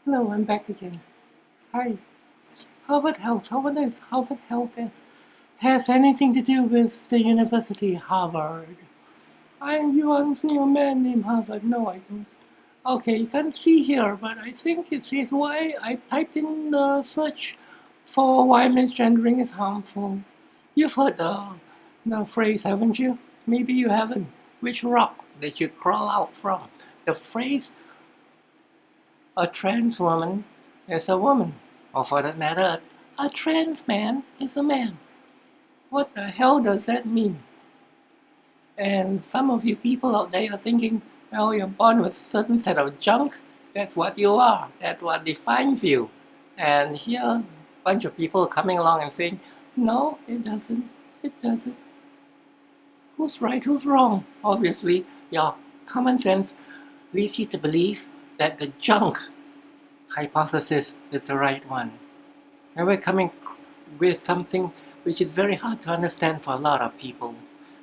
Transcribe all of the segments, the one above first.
Hello, I'm back again. Hi. Harvard Health. I wonder if Harvard Health has anything to do with the university Harvard. You once knew a man named Harvard. No, I don't. Okay, you can't see here, but I think it says why. I typed in the search for why misgendering is harmful. You've heard the phrase, haven't you? Maybe you haven't. Which rock did you crawl out from? The phrase a trans woman is a woman, or for that matter, a trans man is a man. What the hell does that mean? And some of you people out there are thinking, well, you're born with a certain set of junk. That's what you are. That's what defines you. And here, a bunch of people coming along and saying, no, it doesn't. It doesn't. Who's right? Who's wrong? Obviously, your common sense leads you to believe that the junk hypothesis is the right one. And we're coming with something which is very hard to understand for a lot of people.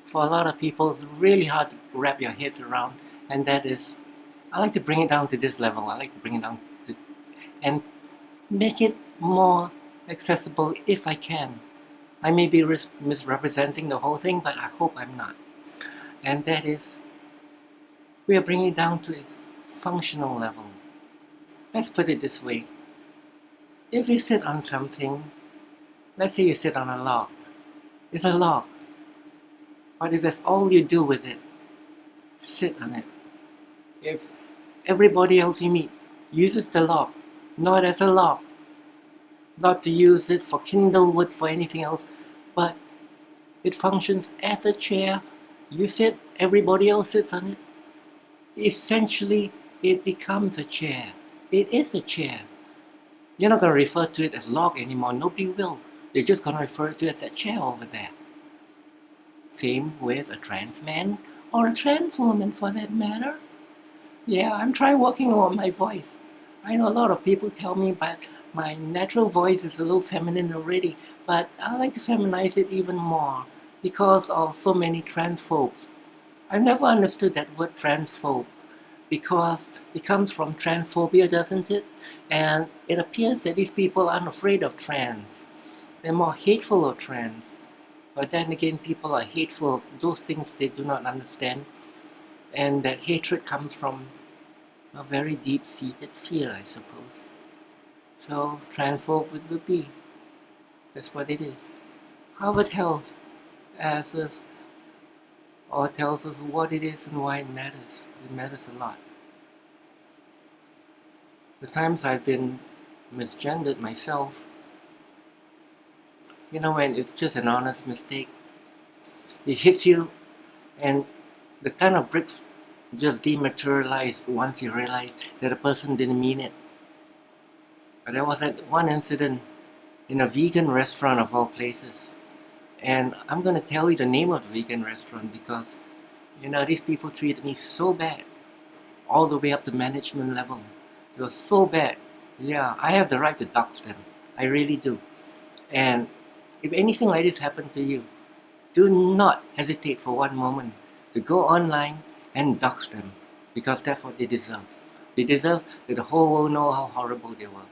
For a lot of people, it's really hard to wrap your heads around, and that is, I like to bring it down to this level. I like to bring it down to, and make it more accessible if I can. I may be misrepresenting the whole thing, but I hope I'm not. And that is, we are bringing it down to its functional level. Let's put it this way. If you sit on something, let's say you sit on a log. It's a log. But if that's all you do with it, sit on it. If everybody else you meet uses the log, not as a log, not to use it for kindle wood for anything else, but it functions as a chair, you sit, everybody else sits on it. Essentially, it becomes a chair. It is a chair. You're not going to refer to it as log anymore. Nobody will. They're just going to refer to it as a chair over there. Same with a trans man or a trans woman for that matter. Yeah, I'm trying working on my voice. I know a lot of people tell me but my natural voice is a little feminine already, but I like to feminize it even more because of so many transphobes. I've never understood that word transphobe because it comes from transphobia, doesn't it? And it appears that these people aren't afraid of trans. They're more hateful of trans. But then again, people are hateful of those things they do not understand. And that hatred comes from a very deep-seated fear, I suppose. So transphobe it would be. That's what it is. Harvard Health asks us, or tells us what it is and why it matters. It matters a lot. The times I've been misgendered myself, when it's just an honest mistake, it hits you and the kind of bricks just dematerialize once you realize that a person didn't mean it. But there was that one incident in a vegan restaurant of all places. And I'm going to tell you the name of the vegan restaurant because, these people treated me so bad, all the way up to management level. It was so bad. Yeah, I have the right to dox them. I really do. And if anything like this happened to you, do not hesitate for one moment to go online and dox them because that's what they deserve. They deserve that the whole world know how horrible they were.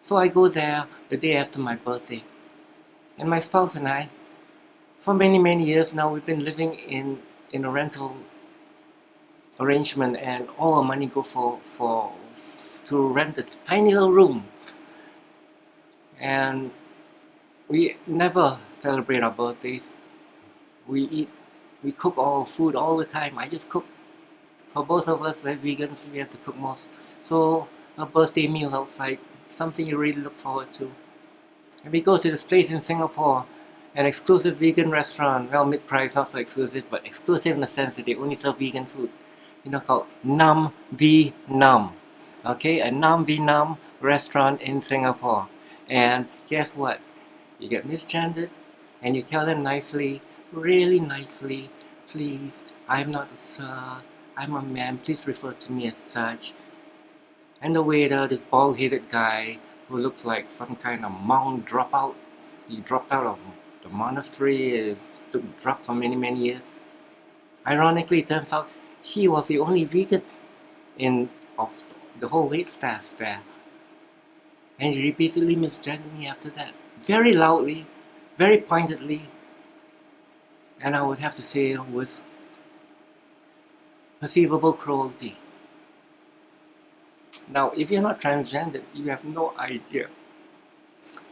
So I go there the day after my birthday. And my spouse and I, for many, many years now, we've been living in a rental arrangement and all our money go to rent this tiny little room. And we never celebrate our birthdays. We cook all food all the time. I just cook. For both of us, we're vegans, we have to cook most. So a birthday meal outside, something you really look forward to. And we go to this place in Singapore, an exclusive vegan restaurant, well, mid-price, not so exclusive, but exclusive in the sense that they only serve vegan food, called Nam V Nam. Okay, a Nam V Nam restaurant in Singapore. And guess what? You get misgendered, and you tell them nicely, really nicely, please, I'm not a sir, I'm a man, please refer to me as such. And the waiter, this bald-headed guy who looks like some kind of monk dropout. He dropped out of the monastery, took drugs for many, many years. Ironically, it turns out he was the only vegan of the whole wait staff there. And he repeatedly misgendered me after that. Very loudly, very pointedly, and I would have to say with perceivable cruelty. Now, if you're not transgendered, you have no idea.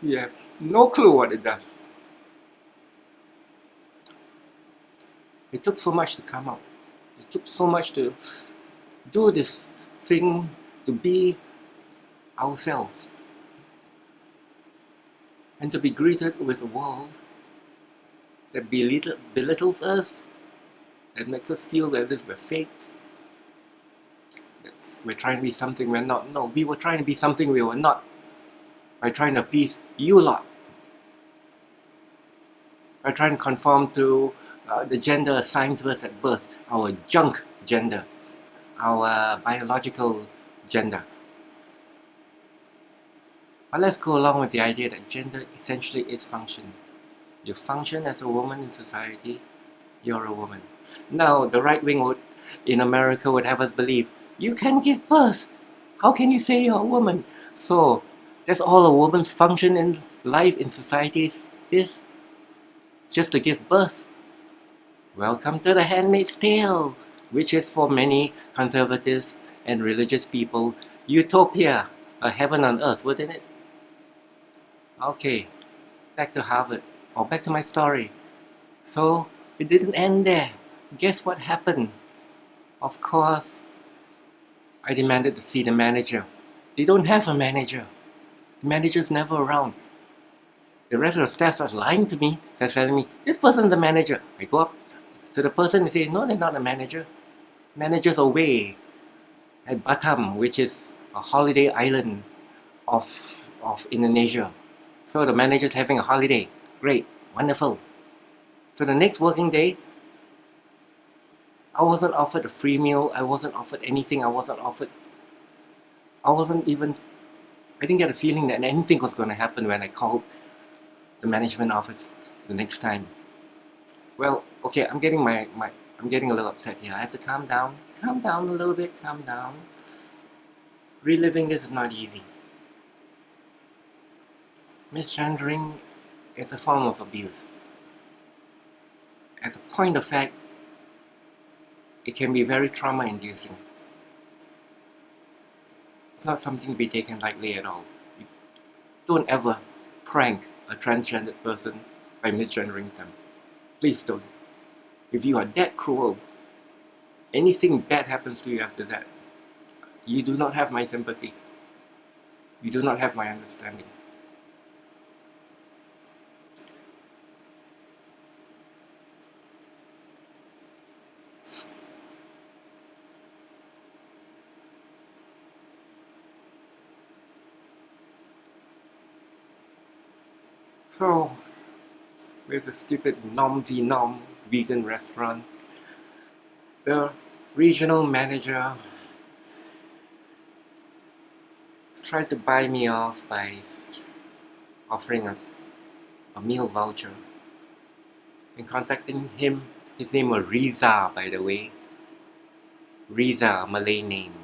You have no clue what it does. It took so much to come out. It took so much to do this thing, to be ourselves. And to be greeted with a world that belittles us, that makes us feel as if we're fakes, that we're trying to be something we're not. No, we were trying to be something we were not by trying to appease you lot, by trying to conform to the gender assigned to us at birth, our junk gender, our biological gender. But let's go along with the idea that gender essentially is function. You function as a woman in society, you're a woman. Now, the right wing in America would have us believe, you can give birth. How can you say you're a woman? So, that's all a woman's function in life, in society is just to give birth. Welcome to The Handmaid's Tale, which is for many conservatives and religious people, utopia, a heaven on earth, wouldn't it? Okay, back to Harvard, or back to my story. So, it didn't end there. Guess what happened? Of course, I demanded to see the manager. They don't have a manager. The manager's never around. The rest of the staff starts lying to me, starts telling me, this person's the manager. I go up to the person and say, no, they're not a manager. Manager's away at Batam, which is a holiday island of Indonesia. So the manager's having a holiday. Great, wonderful. So the next working day, I wasn't offered a free meal. I wasn't offered anything. I didn't get a feeling that anything was going to happen when I called the management office the next time. Well, okay, I'm getting a little upset here. I have to calm down a little bit, calm down. Reliving this is not easy. Misgendering is a form of abuse. As a point of fact, it can be very trauma-inducing. It's not something to be taken lightly at all. You don't ever prank a transgendered person by misgendering them. Please don't. If you are that cruel, anything bad happens to you after that, you do not have my sympathy. You do not have my understanding. So, with the stupid nom v nom vegan restaurant, the regional manager tried to buy me off by offering us a meal voucher. And contacting him, his name was Riza, by the way. Riza, a Malay name,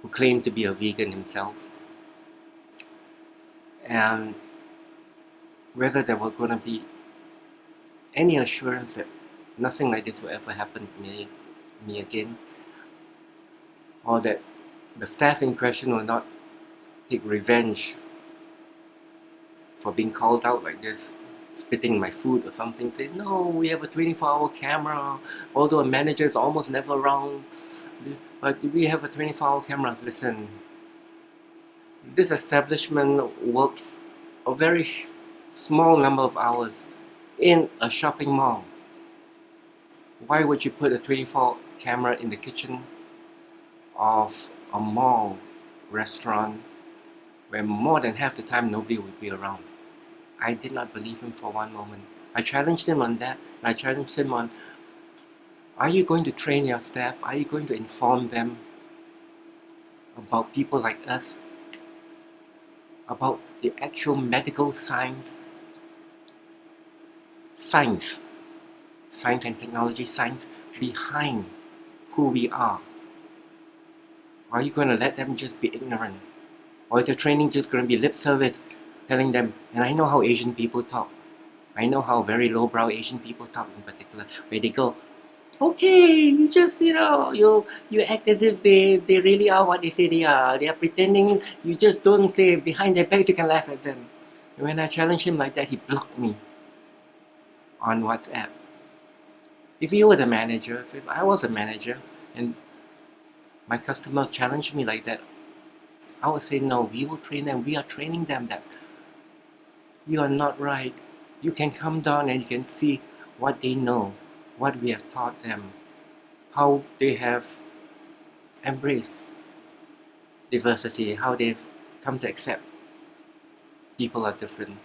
who claimed to be a vegan himself. And whether there were going to be any assurance that nothing like this will ever happen to me again, or that the staff in question will not take revenge for being called out like this, spitting my food or something. Say, no, we have a 24-hour camera, although a manager is almost never around, but we have a 24-hour camera. Listen, this establishment worked a very small number of hours in a shopping mall. Why would you put a 24 camera in the kitchen of a mall restaurant where more than half the time nobody would be around? I did not believe him for one moment. I challenged him on that, and I challenged him on, are you going to train your staff? Are you going to inform them about people like us? About the actual medical science and technology science behind who we are? Are you going to let them just be ignorant Or is your training just going to be lip service, telling them, and I know how Asian people talk. I know how very lowbrow Asian people talk in particular, where they go, okay, you just, you act as if they really are what they say they are. They are pretending, you just don't say behind their backs you can laugh at them. And when I challenged him like that, he blocked me on WhatsApp. If you were the manager, if I was a manager, and my customer challenged me like that, I would say, no, we will train them. We are training them that you are not right. You can come down and you can see what they know, what we have taught them, how they have embraced diversity, how they've come to accept people are different.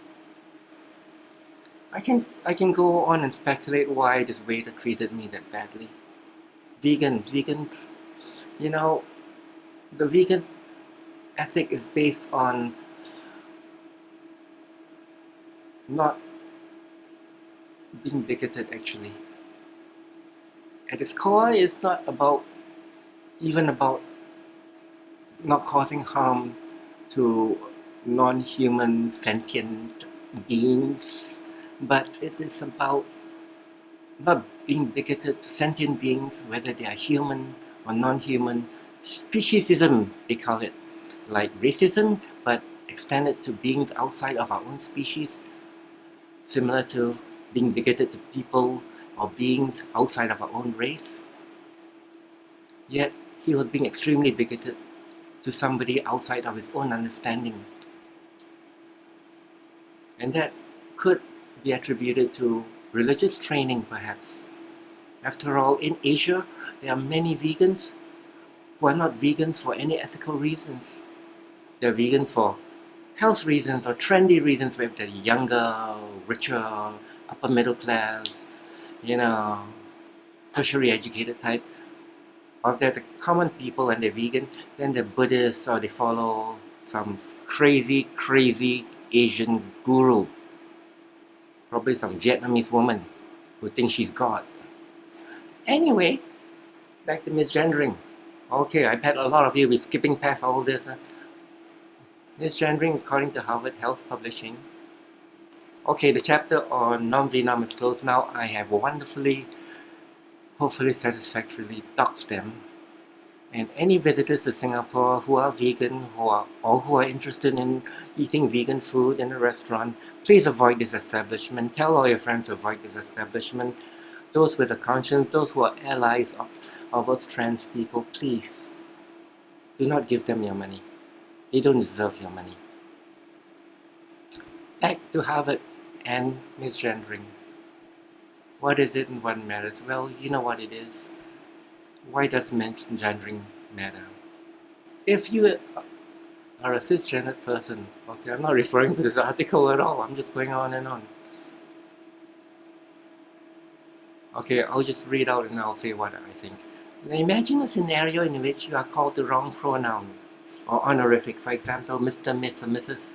I can go on and speculate why this waiter treated me that badly. Vegan, you know, the vegan ethic is based on not being bigoted actually. At its core, it's not even about not causing harm to non-human sentient beings, but it is about not being bigoted to sentient beings, whether they are human or non-human. Speciesism, they call it, like racism, but extended to beings outside of our own species, similar to being bigoted to people or beings outside of our own race. Yet he was being extremely bigoted to somebody outside of his own understanding. And that could be attributed to religious training, perhaps. After all, in Asia, there are many vegans who are not vegans for any ethical reasons. They're vegans for health reasons or trendy reasons, where they're younger, richer, upper middle class, tertiary educated type. Or if they're the common people and they're vegan, then they're Buddhists or they follow some crazy Asian guru. Probably some Vietnamese woman who thinks she's God. Anyway, back to misgendering. Okay, I bet a lot of you will be skipping past all this. Misgendering according to Harvard Health Publishing. Okay, the chapter on non-venom is closed now. I have hopefully satisfactorily doxed them. And any visitors to Singapore who are vegan or who are interested in eating vegan food in a restaurant, please avoid this establishment. Tell all your friends to avoid this establishment. Those with a conscience, those who are allies of us trans people, please do not give them your money. They don't deserve your money. Back to Harvard and misgendering. What is it and what matters? Well, you know what it is. Why does misgendering matter? If you are a cisgendered person, okay, I'm not referring to this article at all, I'm just going on and on. Okay, I'll just read out and I'll say what I think. Now imagine a scenario in which you are called the wrong pronoun or honorific, for example, Mr., Miss, or Mrs.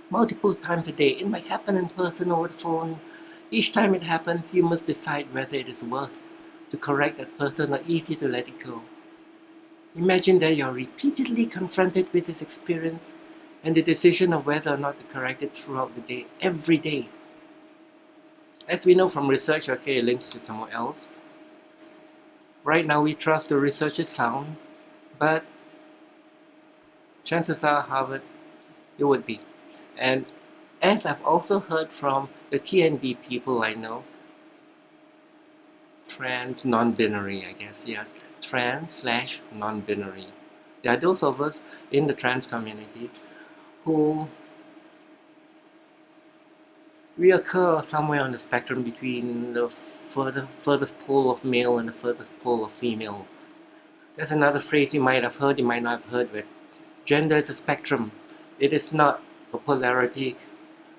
multiple times a day. It might happen in person or the phone. Each time it happens, you must decide whether it is worth to correct that person or easy to let it go. Imagine that you're repeatedly confronted with this experience and the decision of whether or not to correct it throughout the day, every day. As we know from research, okay, it links to somewhere else. Right now we trust the research is sound, but chances are Harvard, it would be. And as I've also heard from the TNB people I know, trans non-binary, I guess, yeah, trans/non-binary. There are those of us in the trans community who reoccur somewhere on the spectrum between the furthest pole of male and the furthest pole of female. There's another phrase you might have heard, you might not have heard, where gender is a spectrum. It is not a polarity,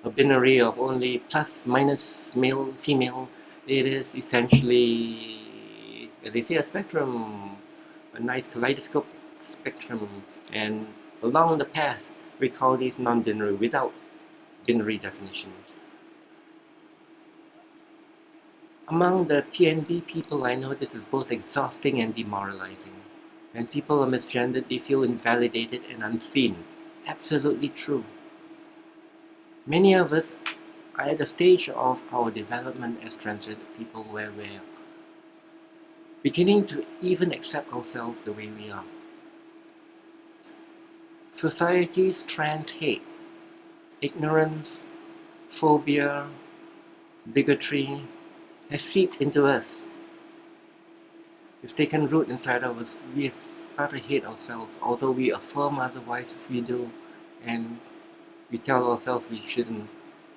a binary of only plus, minus, male, female. It is essentially, as they say, a spectrum, a nice kaleidoscope spectrum. And along the path, we call these non-binary without binary definitions. Among the TNB people I know, this is both exhausting and demoralizing. When people are misgendered, they feel invalidated and unseen. absolutely true. Many of us are at the stage of our development as transgender people where we're beginning to even accept ourselves the way we are. Society's trans hate, ignorance, phobia, bigotry has seeped into us. It's taken root inside of us. We have started to hate ourselves, although we affirm otherwise we do, and we tell ourselves we shouldn't.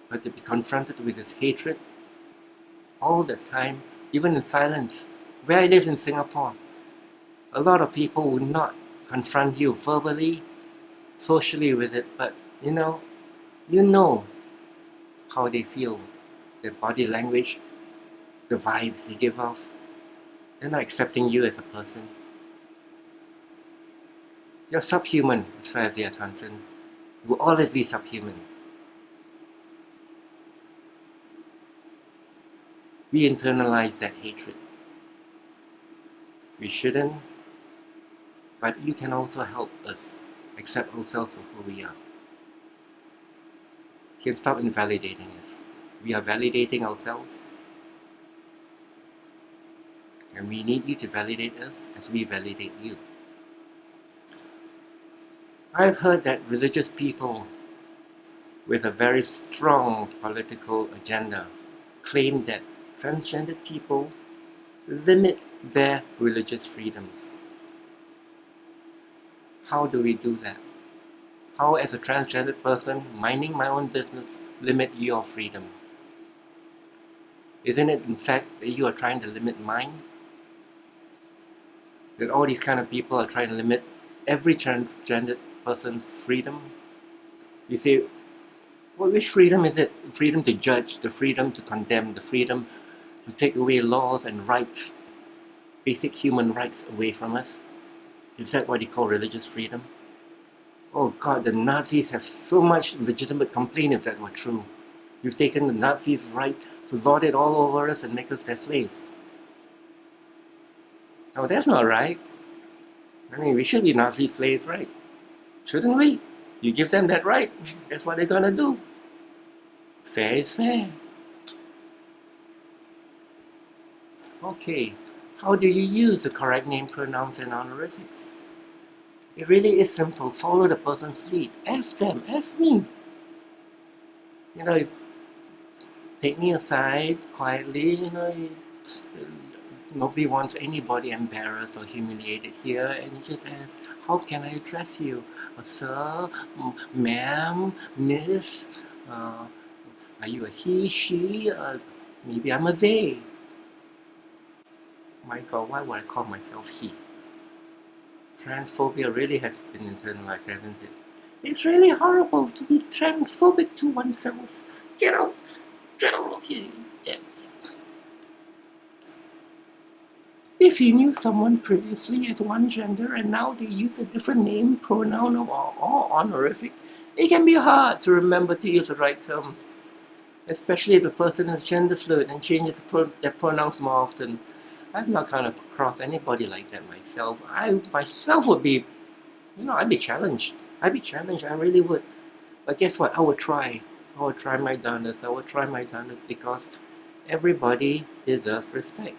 But to be confronted with this hatred all the time, even in silence. Where I live in Singapore, a lot of people would not confront you verbally, socially with it, but you know how they feel, their body language, the vibes they give off. They're not accepting you as a person. You're subhuman as far as they are concerned. You will always be subhuman. We internalize that hatred. We shouldn't, but you can also help us accept ourselves for who we are. You can stop invalidating us. We are validating ourselves, and we need you to validate us as we validate you. I've heard that religious people with a very strong political agenda claim that transgender people limit their religious freedoms. How do we do that? How, as a transgender person minding my own business, limit your freedom? Isn't it in fact that you are trying to limit mine? That all these kind of people are trying to limit every transgender person's freedom? You say, well, which freedom is it? The freedom to judge, the freedom to condemn, the freedom to take away laws and rights, basic human rights away from us? Is that what you call religious freedom? Oh God, the Nazis have so much legitimate complaint if that were true. You've taken the Nazis' right to lord it all over us and make us their slaves. Oh, that's not right. I mean, we should be Nazi slaves, right? Shouldn't we? You give them that right, that's what they're gonna do. Fair is fair. Okay, how do you use the correct name, pronouns, and honorifics? It really is simple. Follow the person's lead. Ask them, ask me. Take me aside quietly, nobody wants anybody embarrassed or humiliated here, and you just ask, how can I address you? Sir, ma'am, miss, are you a he, she, maybe I'm a they. My God, why would I call myself he? Transphobia really has been internalized, hasn't it? It's really horrible to be transphobic to oneself. Get out of here. Yeah. If you knew someone previously as one gender and now they use a different name, pronoun, or honorific, it can be hard to remember to use the right terms, especially if the person is gender fluid and changes their pronouns more often. I've not come across anybody like that myself. I myself would be, I'd be challenged. I really would. But guess what? I would try. My darndest. Because everybody deserves respect.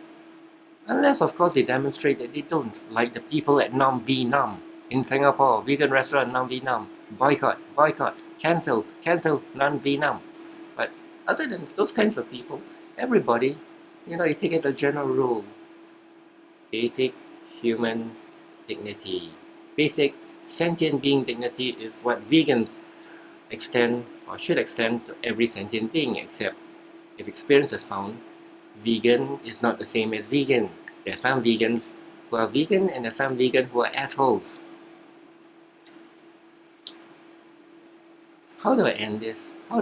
Unless, of course, they demonstrate that they don't, like the people at Nom V Nom in Singapore, vegan restaurant Nom V Nom. Boycott, cancel, Nom V Nom. But other than those kinds of people, everybody, you take it as a general rule. Basic human dignity. Basic sentient being dignity is what vegans extend or should extend to every sentient being, except if experience has found vegan is not the same as vegan. There are some vegans who are vegan and there are some vegans who are assholes. How do I end this? I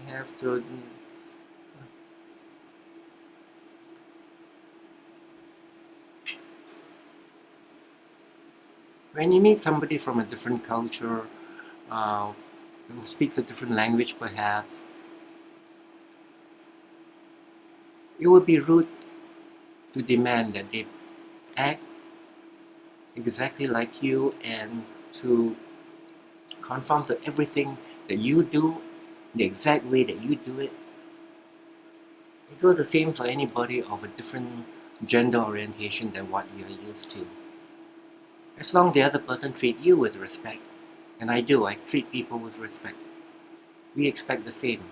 have to... When you meet somebody from a different culture, who speaks a different language perhaps, it would be rude to demand that they act exactly like you and to conform to everything that you do, the exact way that you do it. It goes the same for anybody of a different gender orientation than what you're used to. As long as the other person treats you with respect, and I do, I treat people with respect. We expect the same.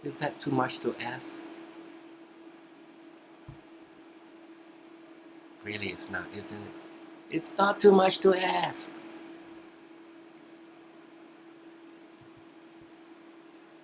Is that too much to ask? Really, it's not, isn't it? It's not too much to ask.